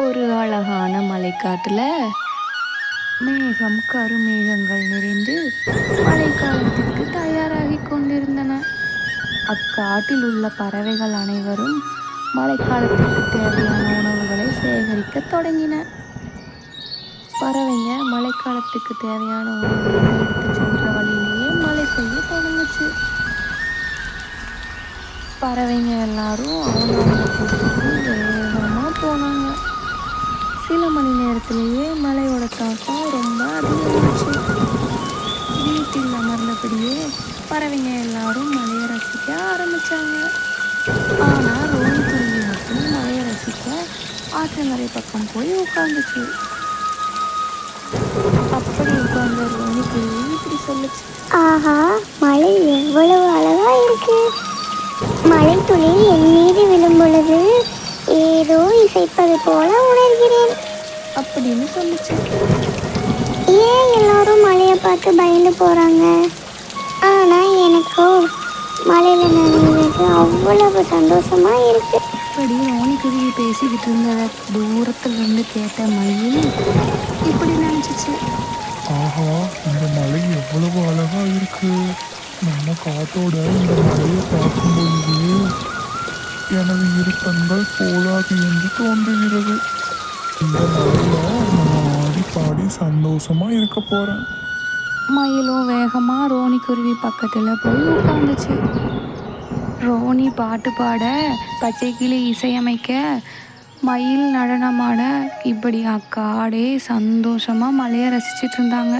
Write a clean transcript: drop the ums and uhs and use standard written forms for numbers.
ஒரு அழகான மழைக்காட்டில் மேகம் கருமேகங்கள் நிறைந்து மழைக்காலத்திற்கு தயாராகி கொண்டிருந்தன. அக்காட்டில் உள்ள பறவைகள் அனைவரும் மழைக்காலத்திற்கு தேவையான உணவுகளை சேகரிக்க தொடங்கின. பறவைங்க மழைக்காலத்துக்கு தேவையான உணவுகளை எடுத்து சென்ற வழியிலேயே மழை பெய்ய தொடங்குச்சு. பறவைங்க எல்லாரும் அவங்க கூட்டுக்கு வேகமாக போனாங்க. சில மணி நேரத்திலேயே மழையோட தாக்கம் ரொம்ப அதிகமாச்சு. வீட்டில் அமர்ந்தபடியே பறவைங்க எல்லாரும் மழையை ரசிக்க ஆரம்பிச்சாங்க. ஆனால் ரோனிக்குருவி மட்டும் மழையை ரசிக்க ஆற்றங்கரை பக்கம் போய் உட்காந்துச்சு. அப்படி உட்கார்ந்த ரோனிக்குருவி இப்படி சொல்லுச்சு, ஆஹா, மழை எவ்வளவு அழகா இருக்கு. மழை துளி என் மீது விழும் பொழுது ஏதோ இசைப்பது போல உணர்கிறேன் அப்படின்னு சொல்லுச்சு. ஏன் எல்லாரும் மழையை பார்த்து பயந்து போறாங்க? ஆனா எனக்கோ மழையில நனைவது அவ்வளவு சந்தோஷமா இருக்கு. இப்படி ரோனிக்குருவி பேசிக்கிட்டு இருந்ததை தூரத்துல இருந்து கேட்ட மயில் இப்படி நினைச்சிச்சு, ஆஹா, இந்த மலை எவ்வளவு அழகா இருக்கு. நம்ம காத்தோட இந்த மலையை பார்க்கும் பொழுது எனது விருப்பங்கள் போதாது என்று தோன்றுகிறது. இந்த மலையில நான் ஆடி பாடி சந்தோஷமா இருக்க போறேன். மயிலும் வேகமா ரோனிக்குருவி பக்கத்துல போய் உட்காந்துச்சு. ரோனி பாட்டு பாட, பச்சை கிளி இசையமைக்க, மயில் நடனமாட, இப்படி அக்காடே சந்தோஷமா மழையை ரசிச்சிட்டு இருந்தாங்க.